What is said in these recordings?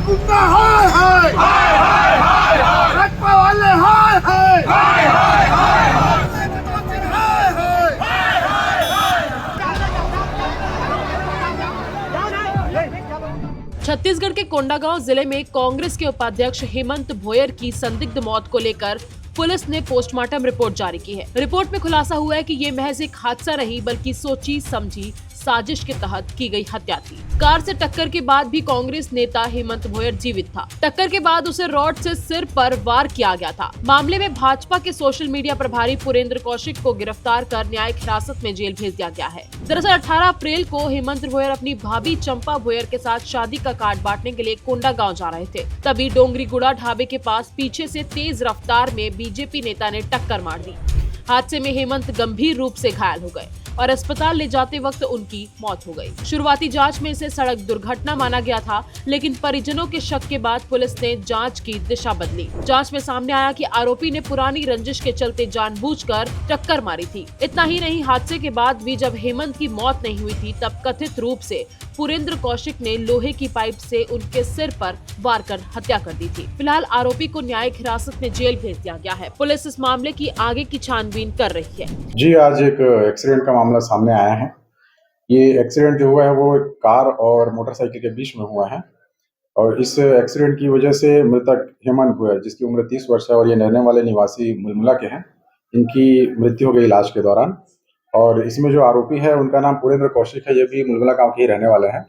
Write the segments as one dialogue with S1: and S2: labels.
S1: गुंडा हाय हाय हाय हाय हाय हाय रखवा वाले हाय हाय हाय हाय हाय
S2: छत्तीसगढ़ के कोंडागांव जिले में कांग्रेस के उपाध्यक्ष हेमंत भोयर की संदिग्ध मौत को लेकर पुलिस ने पोस्टमार्टम रिपोर्ट जारी की है। रिपोर्ट में खुलासा हुआ है कि ये महज एक हादसा नहीं बल्कि सोची समझी साजिश के तहत की गई हत्या थी। कार से टक्कर के बाद भी कांग्रेस नेता हेमंत भोयर जीवित था। टक्कर के बाद उसे रॉड से सिर पर वार किया गया था। मामले में भाजपा के सोशल मीडिया प्रभारी पुरेंद्र कौशिक को गिरफ्तार कर न्यायिक हिरासत में जेल भेज दिया गया है। दरअसल 18 अप्रैल को हेमंत भोयर अपनी भाभी चंपा भोयर के साथ शादी का कार्ड बांटने के लिए कोंडागांव जा रहे थे। तभी डोंगरीगुड़ा ढाबे के पास पीछे से तेज रफ्तार में बीजेपी नेता ने टक्कर मार दी। हादसे में हेमंत गंभीर रूप से घायल हो गए और अस्पताल ले जाते वक्त उनकी मौत हो गई। शुरुआती जांच में इसे सड़क दुर्घटना माना गया था, लेकिन परिजनों के शक के बाद पुलिस ने जांच की दिशा बदली। जांच में सामने आया कि आरोपी ने पुरानी रंजिश के चलते जानबूझकर टक्कर मारी थी। इतना ही नहीं, हादसे के बाद भी जब हेमंत की मौत नहीं हुई थी तब कथित रूप से पुरेंद्र कौशिक ने लोहे की पाइप से उनके सिर पर वार कर हत्या कर दी थी। फिलहाल आरोपी को न्यायिक हिरासत में जेल भेज दिया गया है। पुलिस इस मामले की आगे की छानबीन कर रही है।
S3: जी, आज एक एक्सीडेंट का मामला सामने आया है। ये एक्सीडेंट जो हुआ है वो कार और मोटरसाइकिल के बीच में हुआ है और इस एक्सीडेंट की वजह से मृतक हेमंत भोयर, जिसकी उम्र 30 वर्ष है और ये रहने वाले निवासी मुलमुला के हैं, इनकी मृत्यु हो गई इलाज के दौरान। और इसमें जो आरोपी है उनका नाम पुरेंद्र कौशिक है, ये भी मुलमुला गांव के ही रहने वाले हैं।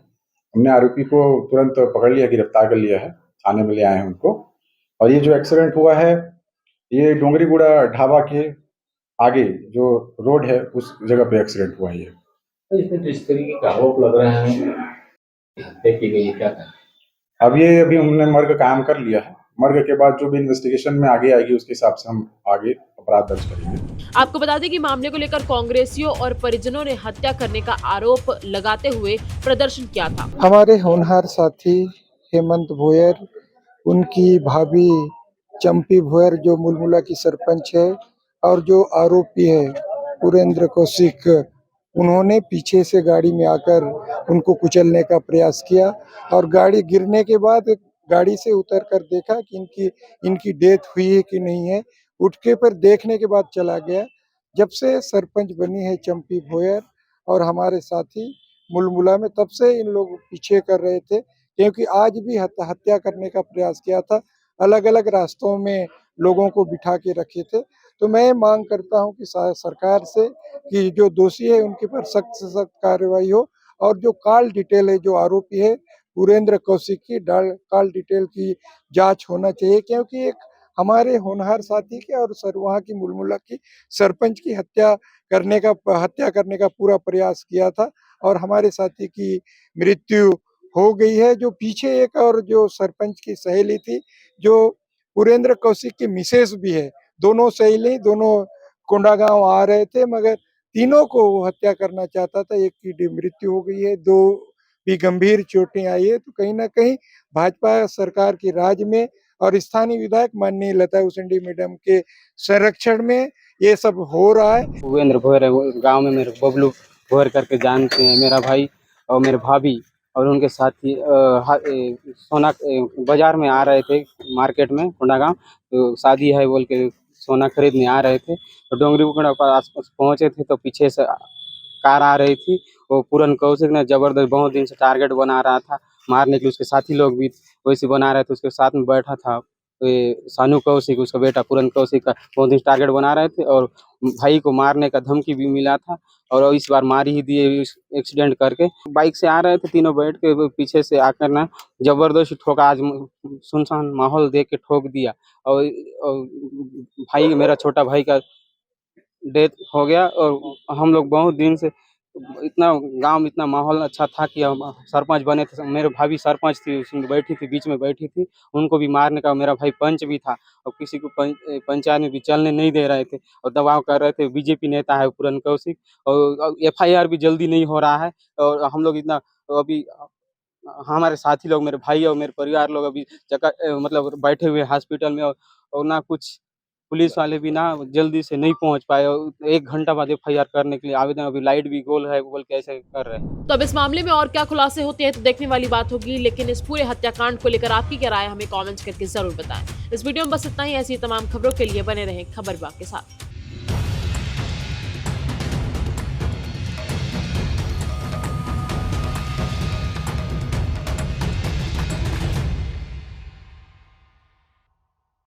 S3: हमने आरोपी को तुरंत पकड़ लिया, गिरफ्तार कर लिया है, थाने में ले आए हैं उनको। और ये जो एक्सीडेंट हुआ है ये डोंगरीगुड़ा ढाबा के आगे जो रोड है उस जगह पे एक्सीडेंट हुआ है। ये
S4: इसमें तो इस तरीके का आरोप लग रहा है हत्या की गई है, क्या करें?
S3: अभी हमने मर्ग कायम कर लिया है। मर्ग के बाद जो भी इन्वेस्टिगेशन में आगे आएगी उसके हिसाब से हम आगे अपराध दर्ज करेंगे।
S2: आपको बता दें कि मामले को लेकर कांग्रेसियों और परिजनों ने हत्या करने का आरोप लगाते हुए प्रदर्शन किया था।
S5: हमारे होनहार साथी हेमंत भोयर, उनकी भाभी चंपी भोयर जो मुलमुला की सरपंच है, और जो आरोपी है पुरेंद्र कौशिक, उन्होंने पीछे से गाड़ी में आकर उनको कुचलने का प्रयास किया और गाड़ी गिरने के बाद गाड़ी से उतरकर देखा कि इनकी डेथ हुई है कि नहीं है। उठ के पर देखने के बाद चला गया। जब से सरपंच बनी है चंपी भोयर और हमारे साथी मुलमुला में, तब से इन लोग पीछे कर रहे थे, क्योंकि आज भी हत्या करने का प्रयास किया था। अलग अलग रास्तों में लोगों को बिठा के रखे थे। तो मैं मांग करता हूं कि सरकार से कि जो दोषी है उनके पर सख्त से सख्त कार्रवाई हो और जो कॉल डिटेल है, जो आरोपी है पुरेंद्र कौशिक की कॉल डिटेल की जांच होना चाहिए, क्योंकि एक हमारे होनहार साथी के और वहाँ की मुलमुला की सरपंच की हत्या करने का पूरा प्रयास किया था और हमारे साथी की मृत्यु हो गई है। जो पीछे एक और जो सरपंच की सहेली थी, जो पुरेंद्र कौशिक की मिसेस भी है, दोनों सहेली दोनों कोंडागांव आ रहे थे, मगर तीनों को वो हत्या करना चाहता था। एक की मृत्यु हो गई है, दो भी गंभीर चोटें आई है। तो कहीं ना कहीं भाजपा सरकार के राज में और स्थानीय विधायक माननीय लता उसेंडी मैडम के संरक्षण में ये सब हो रहा है।
S4: भूपेंद्र भोयर गांव में मेरे बबलू भोयर करके जानते हैं, मेरा भाई और मेरे भाभी और उनके साथी सोना बाजार में आ रहे थे, मार्केट में कोंडागांव, तो शादी है बोल के सोना खरीदने आ रहे थे। तो डोंगरीगुड़ा पर आसपास पहुंचे थे तो पीछे से कार आ रही थी। वो पूरन कौशिक ने जबरदस्त बहुत दिन से टारगेट बना रहा था मारने के लिए, उसके साथी लोग भी वैसे बना रहे थे। उसके साथ में बैठा था सानू कौशिक, उसका बेटा पूरन कौशिक का बहुत दिन टारगेट बना रहे थे और भाई को मारने का धमकी भी मिला था और इस बार मार ही दिए एक्सीडेंट करके। बाइक से आ रहे थे तीनों, बैठ के पीछे से आकर ना जबरदस्त ठोका। आज सुनसान माहौल देख के ठोक दिया और भाई, मेरा छोटा भाई का डेथ हो गया। और हम लोग बहुत दिन से इतना गांव में इतना माहौल अच्छा था कि हम सरपंच बने थे। मेरे भाभी सरपंच थी, उसमें बैठी थी, बीच में बैठी थी, उनको भी मारने का। मेरा भाई पंच भी था और किसी को पंचायत में भी चलने नहीं दे रहे थे और दबाव कर रहे थे। बीजेपी नेता है पूरन कौशिक और एफआईआर भी जल्दी नहीं हो रहा है। और हम लोग इतना अभी हमारे साथी लोग, मेरे भाई और मेरे परिवार लोग अभी जगह मतलब बैठे हुए हॉस्पिटल में और ना कुछ पुलिस वाले भी ना जल्दी से नहीं पहुंच पाए और 1 घंटा बाद FIR करने के लिए आवेदन, अभी लाइट भी गोल है बोल के ऐसे कर रहे हैं।
S2: तो अब इस मामले में और क्या खुलासे होते हैं तो देखने वाली बात होगी, लेकिन इस पूरे हत्याकांड को लेकर आपकी क्या राय हमें कमेंट्स करके जरूर बताएं। इस वीडियो में बस इतना ही। ऐसी तमाम खबरों के लिए बने रहें खबर विभाग के साथ।